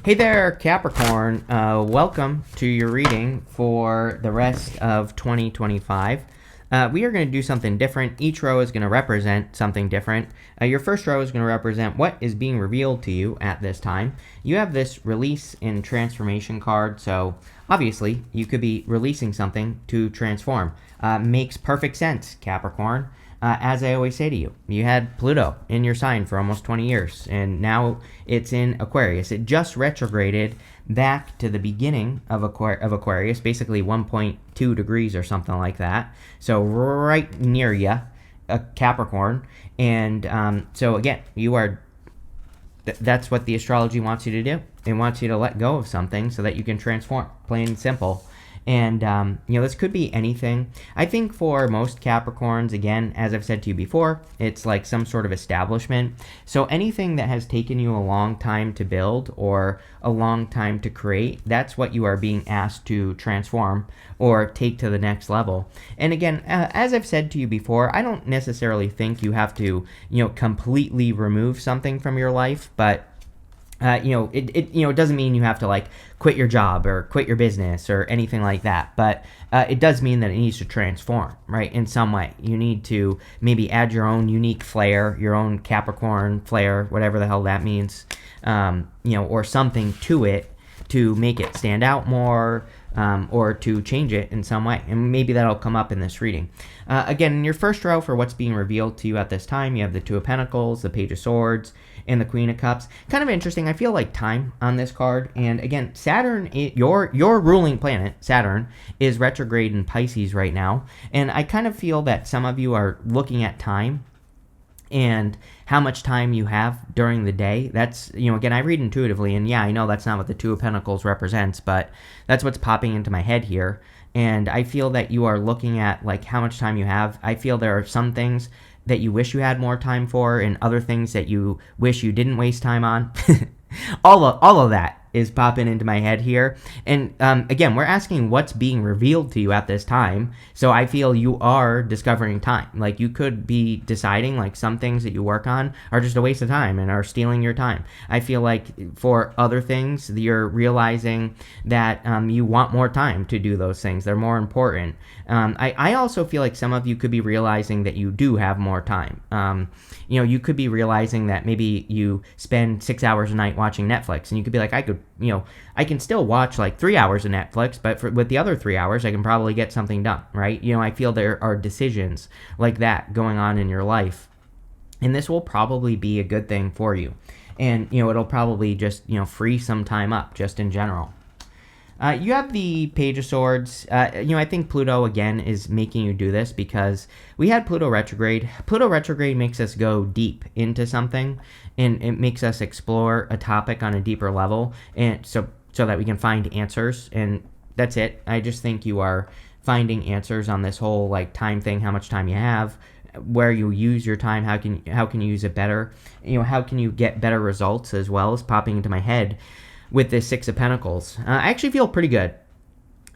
Hey there, Capricorn. Welcome to your reading for the rest of 2025. We are going to do something different. Each row is going to represent something different. Your first row is going to represent what is being revealed to you at this time. You have this release and transformation card, so obviously you could be releasing something to transform. Makes perfect sense, Capricorn. As I always say to you, you had Pluto in your sign for almost 20 years, and now it's in Aquarius. It just retrograded back to the beginning of Aquarius, basically 1.2 degrees or something like that. So right near you, Capricorn. And so again, you are. That's what the astrology wants you to do. It wants you to let go of something so that you can transform. Plain and simple. And, this could be anything. I think for most Capricorns, again, as I've said to you before, it's like some sort of establishment. So anything that has taken you a long time to build or a long time to create, that's what you are being asked to transform or take to the next level. And again, as I've said to you before, I don't necessarily think you have to, completely remove something from your life, but it doesn't mean you have to like quit your job or quit your business or anything like that. But it does mean that it needs to transform, right? In some way, you need to maybe add your own unique flair, your own Capricorn flair, whatever the hell that means, or something to it to make it stand out more. Or to change it in some way. And maybe that'll come up in this reading. Again, in your first row for what's being revealed to you at this time, you have the Two of Pentacles, the Page of Swords, and the Queen of Cups. Kind of interesting. I feel like time on this card. And again, Saturn, your ruling planet, Saturn, is retrograde in Pisces right now. And I kind of feel that some of you are looking at time and how much time you have during the day. That's, again, I read intuitively, and yeah, I know that's not what the Two of Pentacles represents, but that's what's popping into my head here. And I feel that you are looking at like how much time you have. I feel there are some things that you wish you had more time for and other things that you wish you didn't waste time on. all of that is popping into my head here. And again, we're asking what's being revealed to you at this time. So I feel you are discovering time. Like you could be deciding like some things that you work on are just a waste of time and are stealing your time. I feel like for other things, you're realizing that you want more time to do those things. They're more important. I also feel like some of you could be realizing that you do have more time. You could be realizing that maybe you spend 6 hours a night watching Netflix, and you could be like, I can still watch like 3 hours of Netflix, but with the other 3 hours, I can probably get something done, right? I feel there are decisions like that going on in your life, and this will probably be a good thing for you. And, it'll probably just, free some time up just in general. You have the Page of Swords. I think Pluto, again, is making you do this because we had Pluto retrograde. Pluto retrograde makes us go deep into something, and it makes us explore a topic on a deeper level, and so that we can find answers, and that's it. I just think you are finding answers on this whole like time thing, how much time you have, where you use your time, how can you use it better, how can you get better results as well as popping into my head with this Six of Pentacles. I actually feel pretty good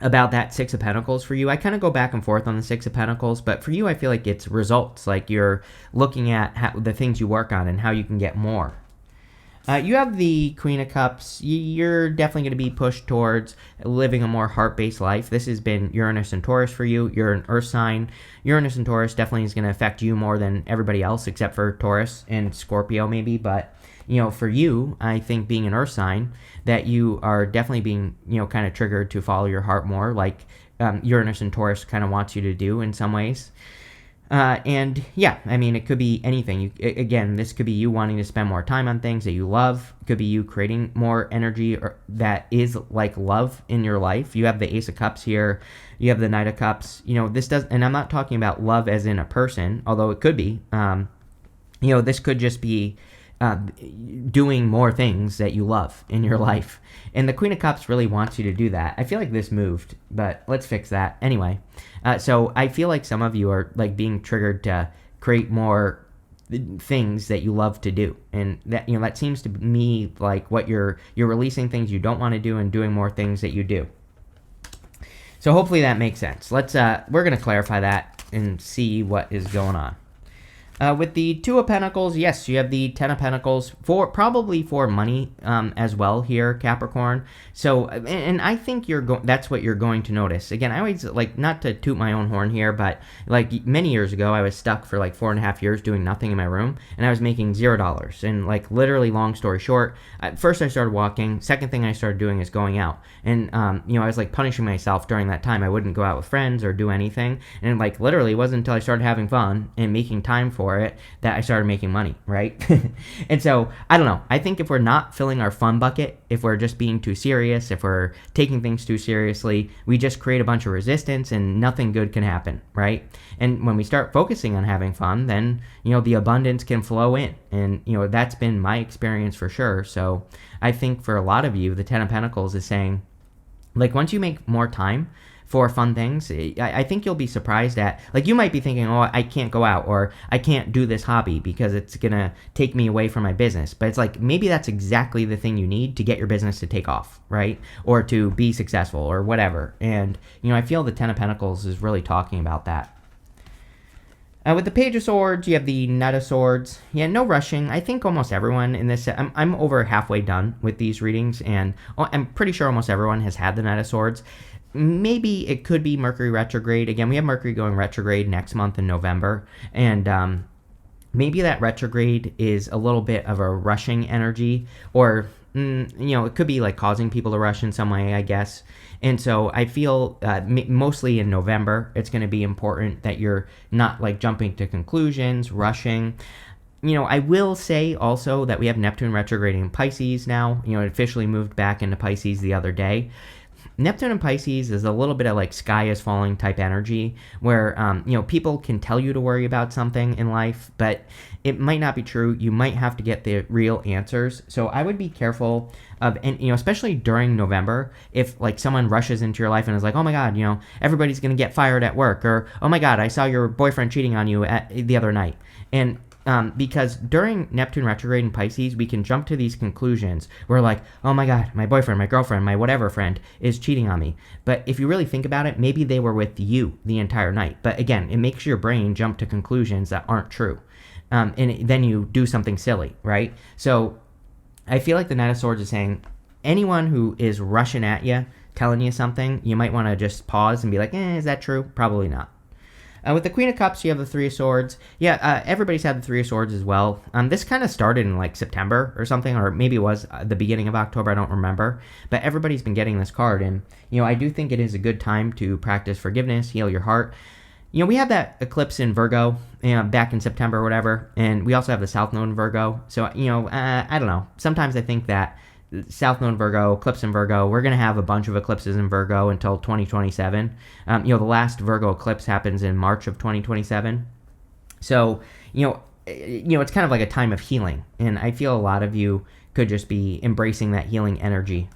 about that Six of Pentacles for you. I kind of go back and forth on the Six of Pentacles, but for you, I feel like it's results. Like you're looking at the things you work on and how you can get more. You have the Queen of Cups. You're definitely going to be pushed towards living a more heart-based life. This has been Uranus and Taurus for you. You're an earth sign. Uranus and Taurus definitely is going to affect you more than everybody else, except for Taurus and Scorpio maybe. But, for you, I think being an earth sign, that you are definitely being, kind of triggered to follow your heart more, like Uranus and Taurus kind of wants you to do in some ways. And yeah, I mean, it could be anything. Again, this could be you wanting to spend more time on things that you love. It could be you creating more energy that is like love in your life. You have the Ace of Cups here. You have the Knight of Cups. This does, and I'm not talking about love as in a person, although it could be. This could just be doing more things that you love in your life. And the Queen of Cups really wants you to do that. I feel like this moved, but let's fix that. Anyway, so I feel like some of you are like being triggered to create more things that you love to do. And that, that seems to me like what you're releasing things you don't want to do and doing more things that you do. So hopefully that makes sense. We're going to clarify that and see what is going on. With the Two of Pentacles, yes, you have the Ten of Pentacles probably for money as well here, Capricorn. So, and I think that's what you're going to notice. Again, I always like, not to toot my own horn here, but like many years ago, I was stuck for like 4.5 years doing nothing in my room, and I was making $0. And like literally, long story short, first I started walking. Second thing I started doing is going out, and I was like punishing myself during that time. I wouldn't go out with friends or do anything, and like literally, it wasn't until I started having fun and making time for it that I started making money, right? And so, I don't know. I think if we're not filling our fun bucket, if we're just being too serious, if we're taking things too seriously, we just create a bunch of resistance and nothing good can happen, right? And when we start focusing on having fun, then, the abundance can flow in. And, that's been my experience for sure. So I think for a lot of you, the Ten of Pentacles is saying, like, once you make more time for fun things, I think you'll be surprised at, like, you might be thinking, oh, I can't go out, or I can't do this hobby because it's gonna take me away from my business. But it's like, maybe that's exactly the thing you need to get your business to take off, right? Or to be successful or whatever. And, I feel the Ten of Pentacles is really talking about that. With the Page of Swords, you have the Knight of Swords. Yeah, no rushing. I think almost everyone in this, I'm over halfway done with these readings, and I'm pretty sure almost everyone has had the Knight of Swords. Maybe it could be Mercury retrograde. Again, we have Mercury going retrograde next month in November, and maybe that retrograde is a little bit of a rushing energy, or it could be like causing people to rush in some way, I guess. And so I feel mostly in November, it's going to be important that you're not like jumping to conclusions, rushing. I will say also that we have Neptune retrograding in Pisces now. It officially moved back into Pisces the other day. Neptune and Pisces is a little bit of like sky is falling type energy where, people can tell you to worry about something in life, but it might not be true. You might have to get the real answers. So I would be careful of, and, especially during November, if like someone rushes into your life and is like, oh my God, everybody's going to get fired at work, or, oh my God, I saw your boyfriend cheating on you the other night. And because during Neptune retrograde in Pisces, we can jump to these conclusions. We're like, oh my God, my boyfriend, my girlfriend, my whatever friend is cheating on me. But if you really think about it, maybe they were with you the entire night. But again, it makes your brain jump to conclusions that aren't true. And then you do something silly, right? So I feel like the Knight of Swords is saying, anyone who is rushing at you, telling you something, you might want to just pause and be like, is that true? Probably not. With the Queen of Cups, you have the Three of Swords. Yeah, everybody's had the Three of Swords as well. This kind of started in like September or something, or maybe it was the beginning of October, I don't remember. But everybody's been getting this card, and, I do think it is a good time to practice forgiveness, heal your heart. We have that eclipse in Virgo back in September or whatever, and we also have the South Node in Virgo. So, I don't know. Sometimes I think that South Node Virgo, eclipse in Virgo, we're going to have a bunch of eclipses in Virgo until 2027. The last Virgo eclipse happens in March of 2027. So, it's kind of like a time of healing, and I feel a lot of you could just be embracing that healing energy.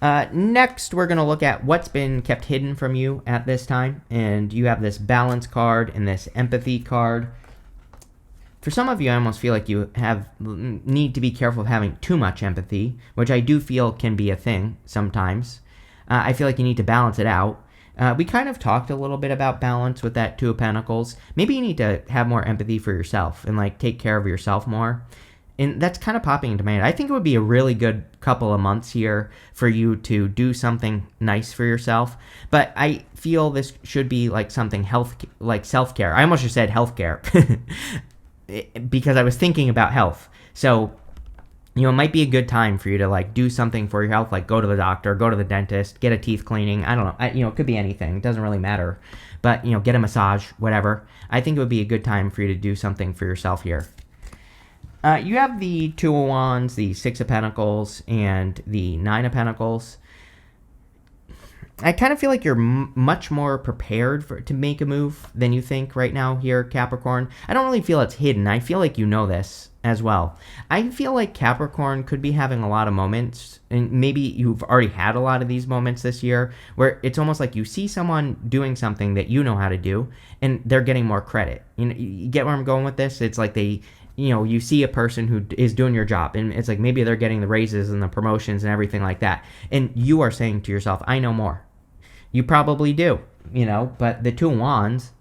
Next, we're going to look at what's been kept hidden from you at this time, and you have this balance card and this empathy card. For some of you, I almost feel like you need to be careful of having too much empathy, which I do feel can be a thing sometimes. I feel like you need to balance it out. We kind of talked a little bit about balance with that Two of Pentacles. Maybe you need to have more empathy for yourself and like take care of yourself more. And that's kind of popping into my head. I think it would be a really good couple of months here for you to do something nice for yourself. But I feel this should be like something like self-care. I almost just said healthcare because I was thinking about health. So, it might be a good time for you to like do something for your health, like go to the doctor, go to the dentist, get a teeth cleaning. I don't know. It could be anything. It doesn't really matter. But, get a massage, whatever. I think it would be a good time for you to do something for yourself here. You have the Two of Wands, the Six of Pentacles, and the Nine of Pentacles. I kind of feel like you're much more prepared to make a move than you think right now here, Capricorn. I don't really feel it's hidden. I feel like you know this as well. I feel like Capricorn could be having a lot of moments, and maybe you've already had a lot of these moments this year, where it's almost like you see someone doing something that you know how to do, and they're getting more credit. You get where I'm going with this? It's like you see a person who is doing your job, and it's like maybe they're getting the raises and the promotions and everything like that. And you are saying to yourself, I know more. You probably do, but the Two of Wands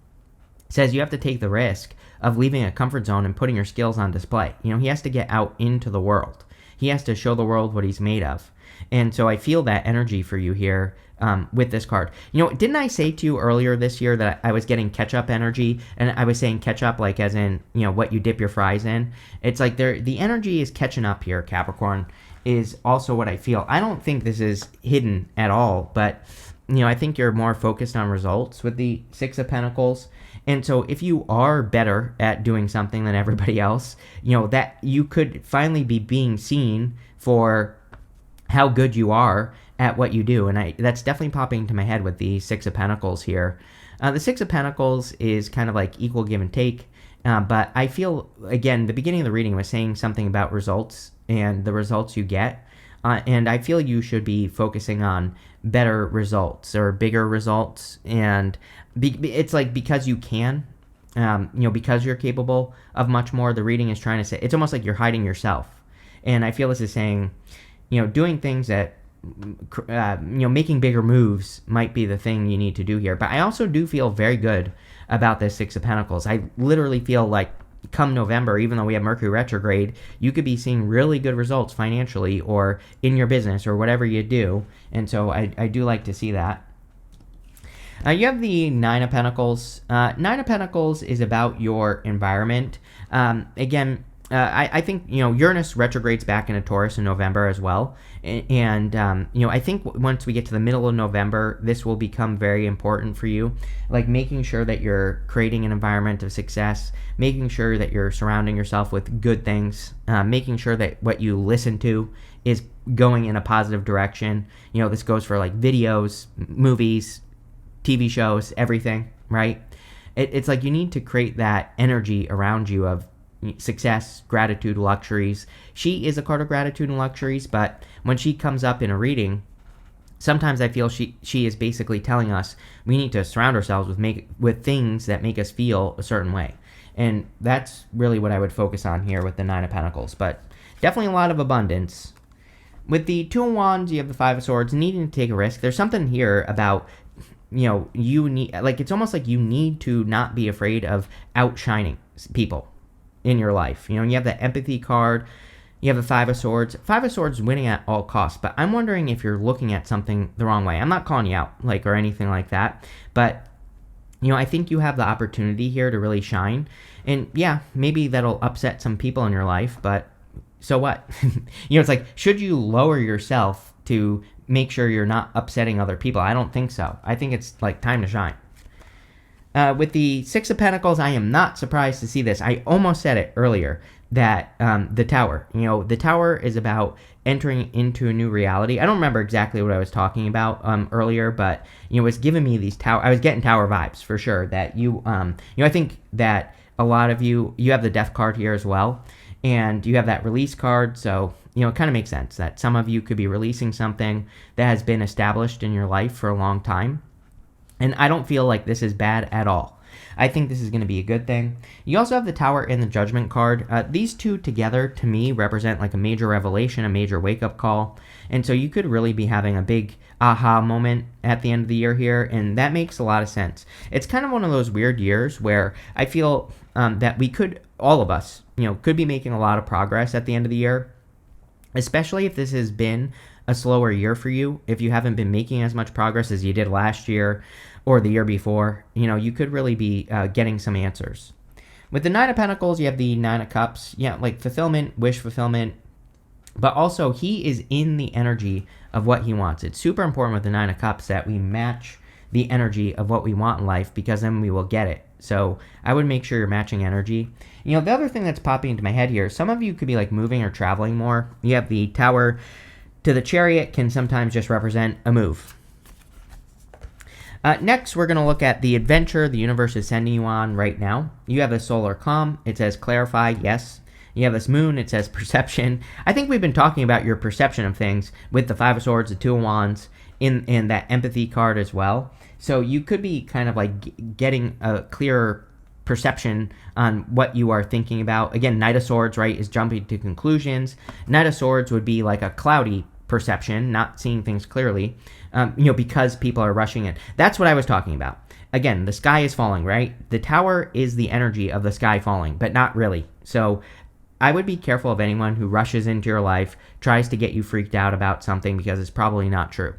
says you have to take the risk of leaving a comfort zone and putting your skills on display. He has to get out into the world. He has to show the world what he's made of. And so I feel that energy for you here with this card. Didn't I say to you earlier this year that I was getting catch-up energy? And I was saying catch-up like as in, what you dip your fries in. It's like the energy is catching up here, Capricorn, is also what I feel. I don't think this is hidden at all, but, I think you're more focused on results with the Six of Pentacles. And so if you are better at doing something than everybody else, that you could finally be being seen for how good you are at what you do. And that's definitely popping into my head with the Six of Pentacles here. The Six of Pentacles is kind of like equal give and take. But I feel, again, the beginning of the reading was saying something about results and the results you get. And I feel you should be focusing on better results or bigger results. And it's like because you can, because you're capable of much more, the reading is trying to say, it's almost like you're hiding yourself. And I feel this is saying, doing things that, making bigger moves might be the thing you need to do here. But I also do feel very good about this Six of Pentacles. I literally feel like come November, even though we have Mercury retrograde, you could be seeing really good results financially or in your business or whatever you do. And so I do like to see that. You have the Nine of Pentacles. Nine of Pentacles is about your environment. Again, I think, Uranus retrogrades back into Taurus in November as well. And, I think once we get to the middle of November, this will become very important for you. Like making sure that you're creating an environment of success, making sure that you're surrounding yourself with good things, making sure that what you listen to is going in a positive direction. This goes for like videos, movies, TV shows, everything, right? It's like you need to create that energy around you of success, gratitude, luxuries. She is a card of gratitude and luxuries, but when she comes up in a reading, sometimes I feel she is basically telling us we need to surround ourselves with things that make us feel a certain way. And that's really what I would focus on here with the Nine of Pentacles, but definitely a lot of abundance. With the Two of Wands, you have the Five of Swords, needing to take a risk. There's something here about, you need, like, it's almost like you need to not be afraid of outshining people in your life. You have the empathy card, you have the Five of Swords. Five of Swords winning at all costs, but I'm wondering if you're looking at something the wrong way. I'm not calling you out, or anything like that, but, I think you have the opportunity here to really shine, and yeah, maybe that'll upset some people in your life, but so what? It's like, should you lower yourself to make sure you're not upsetting other people? I don't think so. I think it's, like, time to shine. With the Six of Pentacles, I am not surprised to see this. I almost said it earlier, that the Tower. The Tower is about entering into a new reality. I don't remember exactly what I was talking about earlier, but, it was giving me these Tower... I was getting Tower vibes, for sure, that you... I think that a lot of you have the Death card here as well, and you have that Release card, so, it kind of makes sense that some of you could be releasing something that has been established in your life for a long time. And I don't feel like this is bad at all. I think this is going to be a good thing. You also have the Tower and the Judgment card. These two together, to me, represent like a major revelation, a major wake-up call. And so you could really be having a big aha moment at the end of the year here, and that makes a lot of sense. It's kind of one of those weird years where I feel that we could, all of us, could be making a lot of progress at the end of the year, especially if this has been a slower year for you. If you haven't been making as much progress as you did last year or the year before, you could really be getting some answers. With the Nine of Pentacles, you have the Nine of Cups. Yeah, like fulfillment, wish fulfillment, but also he is in the energy of what he wants. It's super important with the Nine of Cups that we match the energy of what we want in life, because then we will get it. So I would make sure you're matching energy. The other thing that's popping into my head here, some of you could be like moving or traveling more. You have the Tower to the Chariot, can sometimes just represent a move. Next, we're going to look at the adventure the universe is sending you on right now. You have the Solar Calm. It says clarify, yes. You have this Moon. It says perception. I think we've been talking about your perception of things with the Five of Swords, the Two of Wands, in that empathy card as well. So you could be kind of like getting a clearer perception on what you are thinking about. Again, Knight of Swords, right, is jumping to conclusions. Knight of Swords would be like a cloudy perception, not seeing things clearly, because people are rushing in. That's what I was talking about. again, the sky is falling, right? The tower is the energy of the sky falling, but not really. So I would be careful of anyone who rushes into your life, tries to get you freaked out about something because it's probably not true.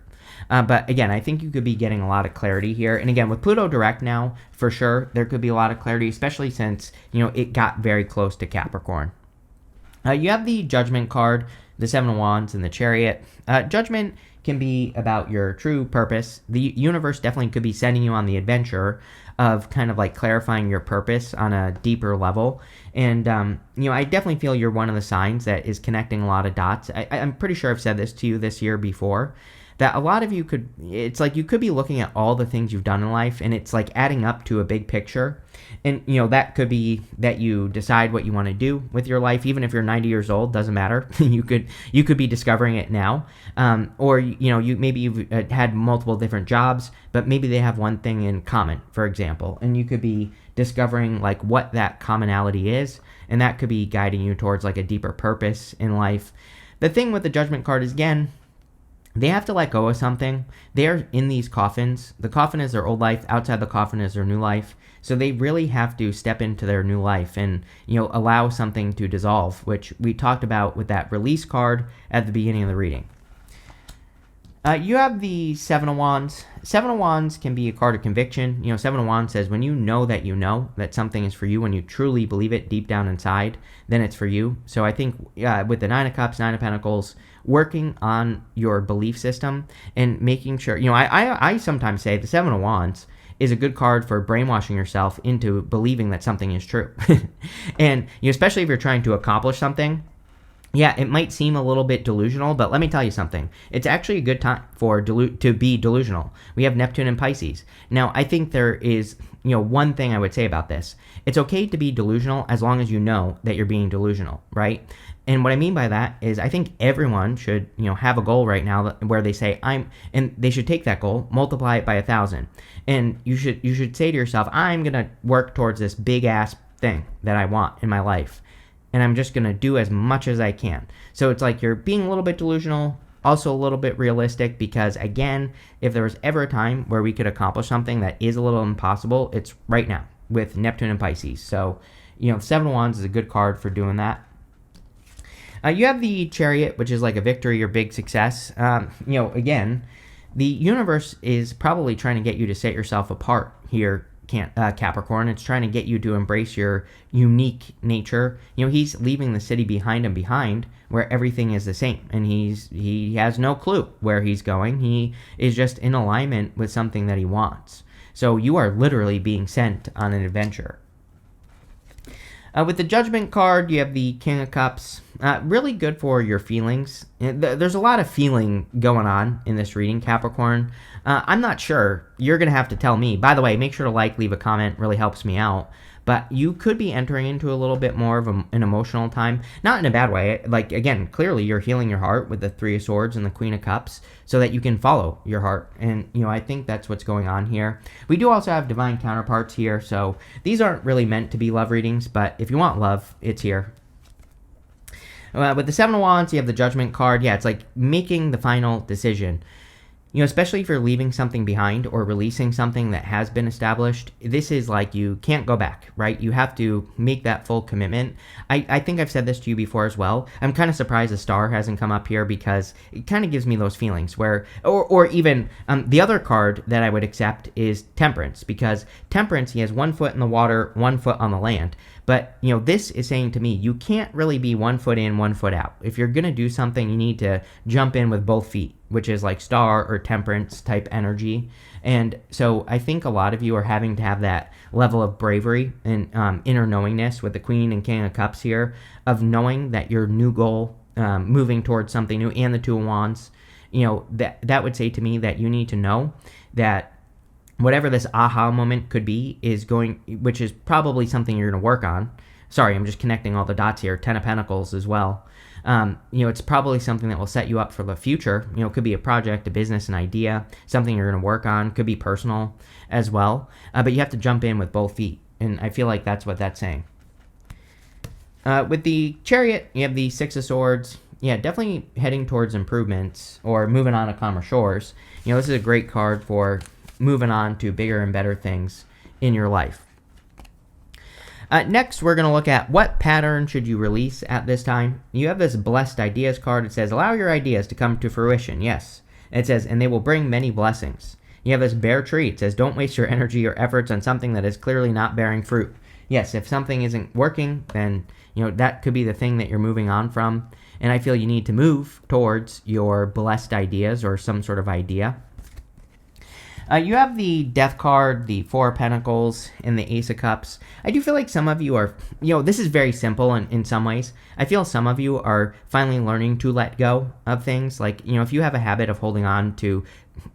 But again, I think you could be getting a lot of clarity here. And again, with Pluto direct now, for sure, there could be a lot of clarity, especially since, it got very close to Capricorn. You have the Judgment card, the Seven of Wands, and the Chariot. Judgment can be about your true purpose. The universe definitely could be sending you on the adventure of kind of like clarifying your purpose on a deeper level. And, I definitely feel you're one of the signs that is connecting a lot of dots. I'm pretty sure I've said this to you this year before, that a lot of you it's like you could be looking at all the things you've done in life, and it's like adding up to a big picture. And, that could be that you decide what you want to do with your life, even if you're 90 years old, doesn't matter. you could be discovering it now. Or, maybe you've had multiple different jobs, but maybe they have one thing in common, for example. And you could be discovering like what that commonality is, and that could be guiding you towards like a deeper purpose in life. The thing with the Judgment card is, again, they have to let go of something. They're in these coffins. The coffin is their old life. Outside the coffin is their new life. So they really have to step into their new life and, allow something to dissolve, which we talked about with that release card at the beginning of the reading. You have the Seven of Wands. Seven of Wands can be a card of conviction. Seven of Wands says when you know that something is for you, when you truly believe it deep down inside, then it's for you. So I think with the Nine of Cups, Nine of Pentacles, working on your belief system and making sure, I sometimes say the Seven of Wands is a good card for brainwashing yourself into believing that something is true. And especially if you're trying to accomplish something, yeah, it might seem a little bit delusional, but let me tell you something. It's actually a good time to be delusional. We have Neptune and Pisces. Now, I think there is, one thing I would say about this. It's okay to be delusional as long as you know that you're being delusional, right? And what I mean by that is I think everyone should, have a goal right now where they say and they should take that goal, multiply it by 1,000. And you should say to yourself, I'm going to work towards this big ass thing that I want in my life. And I'm just going to do as much as I can. So it's like you're being a little bit delusional, also a little bit realistic, because again, if there was ever a time where we could accomplish something that is a little impossible, it's right now with Neptune and Pisces. So, Seven of Wands is a good card for doing that. You have the Chariot, which is like a victory or big success. Again, the universe is probably trying to get you to set yourself apart here, Capricorn. It's trying to get you to embrace your unique nature. He's leaving the city behind where everything is the same, and he has no clue where he's going. He is just in alignment with something that he wants. So you are literally being sent on an adventure. With the Judgment card, you have the King of Cups. Really good for your feelings. There's a lot of feeling going on in this reading, Capricorn. I'm not sure. You're going to have to tell me. By the way, make sure to leave a comment. Really helps me out. But you could be entering into a little bit more of an emotional time. Not in a bad way. Like, again, clearly you're healing your heart with the Three of Swords and the Queen of Cups so that you can follow your heart. And, I think that's what's going on here. We do also have divine counterparts here. So these aren't really meant to be love readings. But if you want love, it's here. With the Seven of Wands, you have the Judgment card. Yeah, it's like making the final decision. Especially if you're leaving something behind or releasing something that has been established, this is like you can't go back, right? You have to make that full commitment. I think I've said this to you before as well. I'm kind of surprised a star hasn't come up here because it kind of gives me those feelings where, or even the other card that I would accept is Temperance, because Temperance, he has 1 foot in the water, 1 foot on the land. But, this is saying to me, you can't really be 1 foot in, 1 foot out. If you're going to do something, you need to jump in with both feet, which is like star or temperance type energy. And so I think a lot of you are having to have that level of bravery and inner knowingness with the Queen and King of Cups here of knowing that your new goal, moving towards something new, and the Two of Wands, that would say to me that you need to know that whatever this aha moment could be which is probably something you're going to work on. Sorry, I'm just connecting all the dots here. 10 of Pentacles as well. It's probably something that will set you up for the future. It could be a project, a business, an idea, something you're going to work on. Could be personal as well. But you have to jump in with both feet. And I feel like that's what that's saying. With the Chariot, you have the Six of Swords. Yeah, definitely heading towards improvements or moving on to calmer shores. This is a great card for moving on to bigger and better things in your life. Next, we're going to look at what pattern should you release at this time. You have this blessed ideas card. It says, allow your ideas to come to fruition. Yes. It says, and they will bring many blessings. You have this bear tree. It says, don't waste your energy or efforts on something that is clearly not bearing fruit. Yes, if something isn't working, then that could be the thing that you're moving on from. And I feel you need to move towards your blessed ideas or some sort of idea. You have the Death card, the Four of Pentacles, and the Ace of Cups. I do feel like some of you are, this is very simple in some ways. I feel some of you are finally learning to let go of things. Like, if you have a habit of holding on to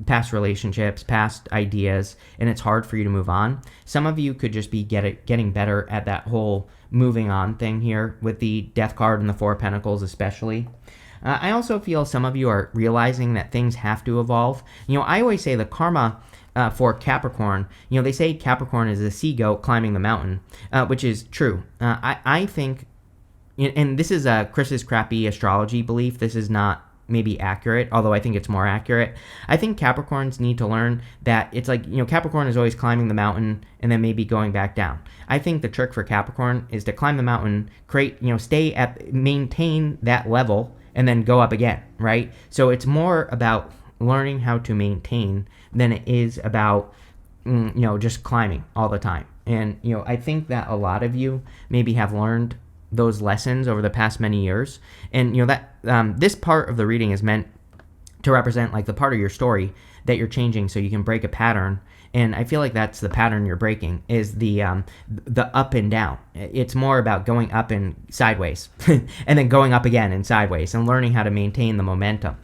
past relationships, past ideas, and it's hard for you to move on, some of you could just be getting better at that whole moving on thing here with the Death card and the Four of Pentacles especially. I also feel some of you are realizing that things have to evolve. I always say the karma for Capricorn, they say Capricorn is a sea goat climbing the mountain, which is true. I think, and this is Chris's crappy astrology belief, this is not maybe accurate, although I think it's more accurate. I think Capricorns need to learn that it's like, Capricorn is always climbing the mountain and then maybe going back down. I think the trick for Capricorn is to climb the mountain, maintain that level, and then go up again, right? So it's more about learning how to maintain than it is about, just climbing all the time. And, I think that a lot of you maybe have learned those lessons over the past many years. And, that this part of the reading is meant to represent like the part of your story that you're changing so you can break a pattern. And I feel like that's the pattern you're breaking, is the up and down. It's more about going up and sideways and then going up again and sideways and learning how to maintain the momentum.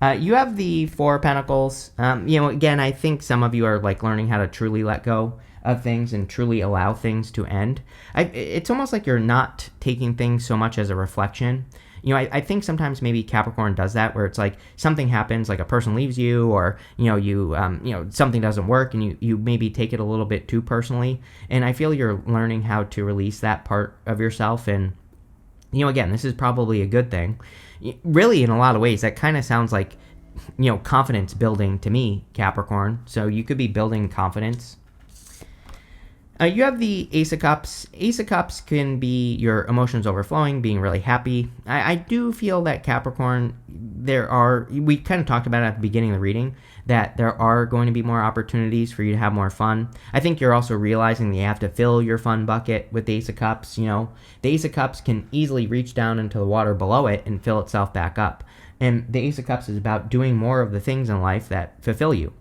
You have the Four of Pentacles. Again, I think some of you are like learning how to truly let go of things and truly allow things to end. It's almost like you're not taking things so much as a reflection. I think sometimes maybe Capricorn does that, where it's like something happens, like a person leaves you, or something doesn't work, and you maybe take it a little bit too personally. And I feel you're learning how to release that part of yourself. And again, this is probably a good thing. Really, in a lot of ways, that kind of sounds like confidence building to me, Capricorn. So you could be building confidence. You have the Ace of Cups. Ace of Cups can be your emotions overflowing, being really happy. I do feel that Capricorn, we kind of talked about it at the beginning of the reading, that there are going to be more opportunities for you to have more fun. I think you're also realizing that you have to fill your fun bucket with the Ace of Cups. The Ace of Cups can easily reach down into the water below it and fill itself back up. And the Ace of Cups is about doing more of the things in life that fulfill you.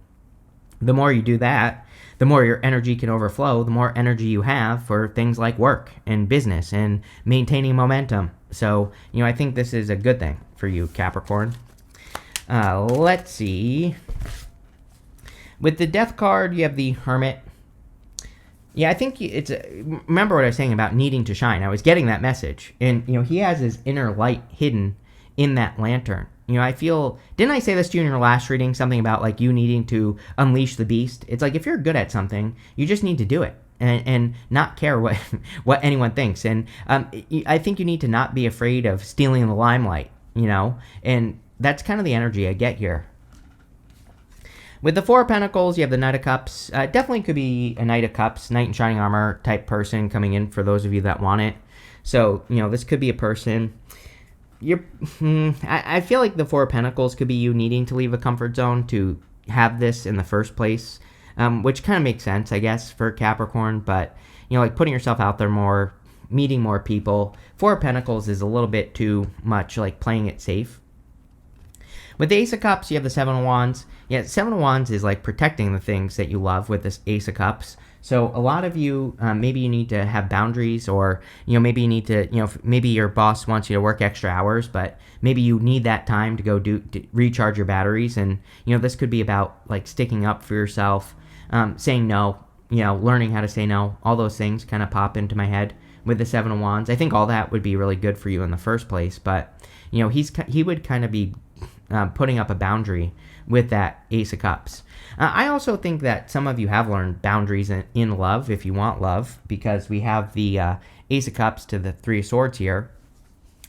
The more you do that, the more your energy can overflow, the more energy you have for things like work and business and maintaining momentum. So, I think this is a good thing for you, Capricorn. Let's see. With the Death card, you have the Hermit. Yeah, I think remember what I was saying about needing to shine. I was getting that message. And, he has his inner light hidden in that lantern. I feel, didn't I say this to you in your last reading? Something about like you needing to unleash the beast. It's like if you're good at something, you just need to do it and not care what anyone thinks. And I think you need to not be afraid of stealing the limelight, and that's kind of the energy I get here. With the Four of Pentacles, you have the Knight of Cups. Definitely could be a Knight of Cups, Knight in Shining Armor type person coming in for those of you that want it. So, this could be a person. I feel like the Four of Pentacles could be you needing to leave a comfort zone to have this in the first place, which kind of makes sense, I guess, for Capricorn. But, like putting yourself out there more, meeting more people. Four of Pentacles is a little bit too much like playing it safe. With the Ace of Cups, you have the Seven of Wands. Yeah, Seven of Wands is like protecting the things that you love with this Ace of Cups. So a lot of you, maybe you need to have boundaries, or, maybe you need to, maybe your boss wants you to work extra hours, but maybe you need that time to go to recharge your batteries. And, this could be about like sticking up for yourself, saying no, learning how to say no. All those things kind of pop into my head with the Seven of Wands. I think all that would be really good for you in the first place, but, he would kind of be putting up a boundary with that Ace of Cups. I also think that some of you have learned boundaries in love, if you want love, because we have the Ace of Cups to the Three of Swords here.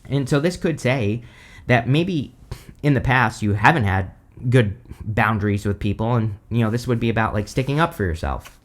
And so this could say that maybe in the past you haven't had good boundaries with people, and this would be about like sticking up for yourself.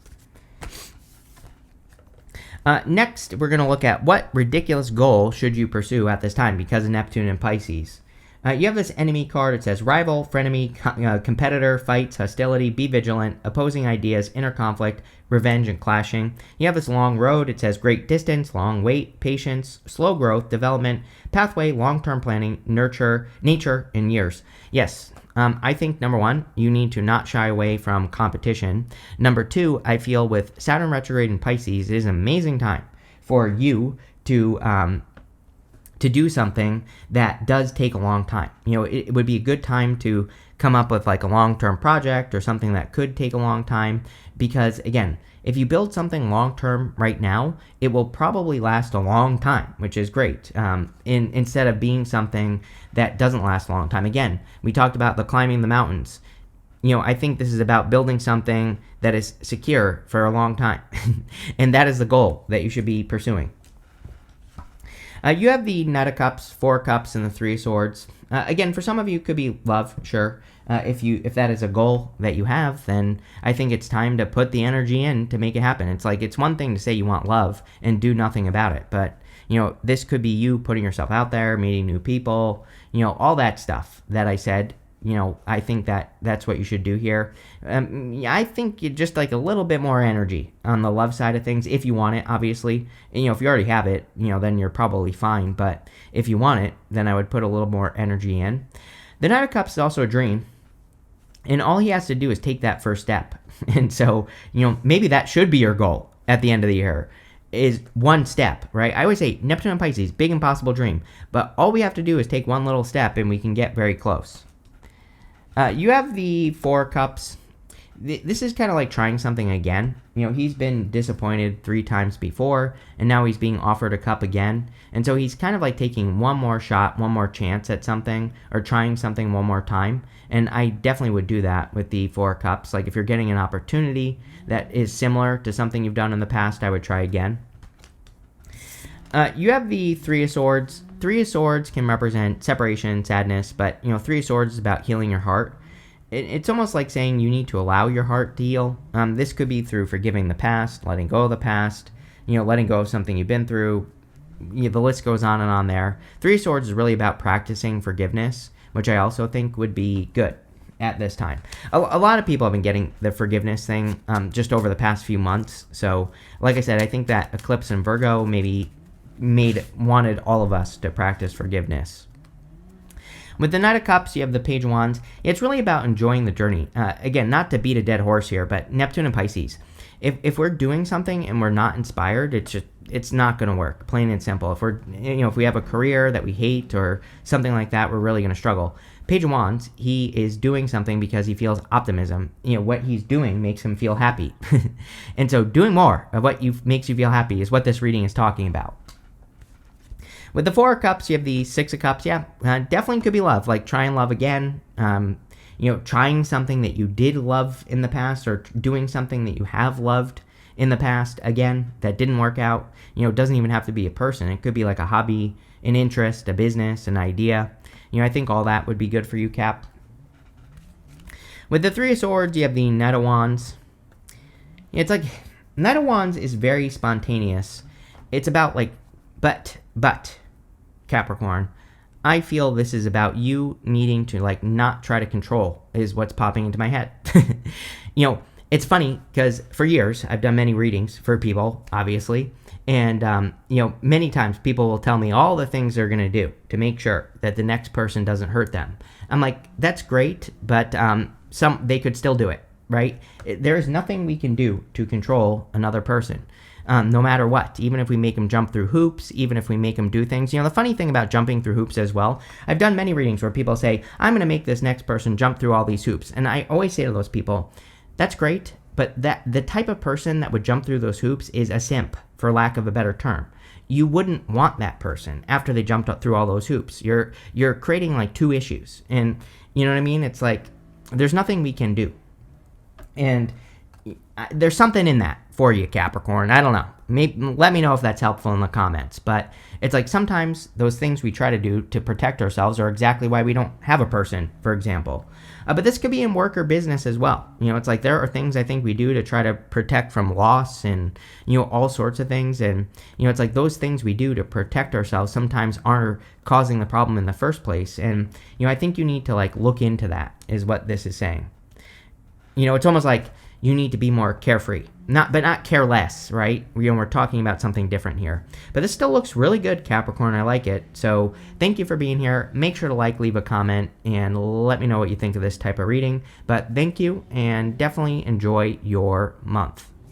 Next, we're going to look at what ridiculous goal should you pursue at this time because of Neptune and Pisces. You have this enemy card. It says rival, frenemy, competitor, fights, hostility, be vigilant, opposing ideas, inner conflict, revenge, and clashing. You have this long road. It says great distance, long wait, patience, slow growth, development, pathway, long-term planning, nurture, nature, and years. Yes, I think number one, you need to not shy away from competition. Number two, I feel with Saturn retrograde in Pisces, it is an amazing time for you to do something that does take a long time. It would be a good time to come up with like a long-term project or something that could take a long time, because again, if you build something long-term right now, it will probably last a long time, which is great. Instead of being something that doesn't last a long time. Again, we talked about the climbing the mountains. I think this is about building something that is secure for a long time. And that is the goal that you should be pursuing. You have the Knight of Cups, Four of Cups, and the Three of Swords. Again, for some of you, it could be love, sure. If that is a goal that you have, then I think it's time to put the energy in to make it happen. It's like, it's one thing to say you want love and do nothing about it, but this could be you putting yourself out there, meeting new people, all that stuff that I said. I think that's what you should do here. I think you just like a little bit more energy on the love side of things if you want it, obviously. And, if you already have it, then you're probably fine. But if you want it, then I would put a little more energy in. The Knight of Cups is also a dream. And all he has to do is take that first step. And so, maybe that should be your goal at the end of the year, is one step, right? I always say Neptune and Pisces, big impossible dream. But all we have to do is take one little step and we can get very close. You have the Four of Cups. This is kind of like trying something again. He's been disappointed 3 times before, and now he's being offered a cup again. And so he's kind of like taking one more shot, one more chance at something, or trying something one more time. And I definitely would do that with the Four of Cups. Like if you're getting an opportunity that is similar to something you've done in the past, I would try again. You have the Three of Swords. Three of Swords can represent separation, sadness, but Three of Swords is about healing your heart. It's almost like saying you need to allow your heart to heal. This could be through forgiving the past, letting go of the past, letting go of something you've been through. The list goes on and on there. Three of Swords is really about practicing forgiveness, which I also think would be good at this time. A lot of people have been getting the forgiveness thing just over the past few months. So, like I said, I think that eclipse in Virgo maybe wanted all of us to practice forgiveness. With the Knight of Cups, you have the Page of Wands. It's really about enjoying the journey. Again, not to beat a dead horse here, but Neptune and Pisces. If we're doing something and we're not inspired, it's not going to work. Plain and simple. If we have a career that we hate or something like that, we're really going to struggle. Page of Wands, he is doing something because he feels optimism. What he's doing makes him feel happy. And so doing more of what makes you feel happy is what this reading is talking about. With the Four of Cups, you have the Six of Cups. Yeah, definitely could be love. Like trying love again. Trying something that you did love in the past, or doing something that you have loved in the past again that didn't work out. It doesn't even have to be a person. It could be like a hobby, an interest, a business, an idea. I think all that would be good for you, Cap. With the Three of Swords, you have the Knight of Wands. It's like Knight of Wands is very spontaneous. It's about like, but. Capricorn, I feel this is about you needing to like not try to control is what's popping into my head. It's funny because for years I've done many readings for people, obviously, and many times people will tell me all the things they're gonna do to make sure that the next person doesn't hurt them. I'm like, that's great, but they could still do it, right? There is nothing we can do to control another person. No matter what, even if we make them jump through hoops, even if we make them do things. The funny thing about jumping through hoops as well, I've done many readings where people say, I'm going to make this next person jump through all these hoops. And I always say to those people, that's great, but the type of person that would jump through those hoops is a simp, for lack of a better term. You wouldn't want that person after they jumped up through all those hoops. You're creating like 2 issues. And you know what I mean? It's like, there's nothing we can do. And there's something in that for you, Capricorn. I don't know. Maybe, let me know if that's helpful in the comments. But it's like sometimes those things we try to do to protect ourselves are exactly why we don't have a person, for example. But this could be in work or business as well. It's like there are things I think we do to try to protect from loss and, all sorts of things. And, it's like those things we do to protect ourselves sometimes are causing the problem in the first place. And, I think you need to like look into that is what this is saying. It's almost like you need to be more carefree, but not careless, right? We're talking about something different here. But this still looks really good, Capricorn. I like it. So thank you for being here. Make sure to leave a comment, and let me know what you think of this type of reading. But thank you, and definitely enjoy your month.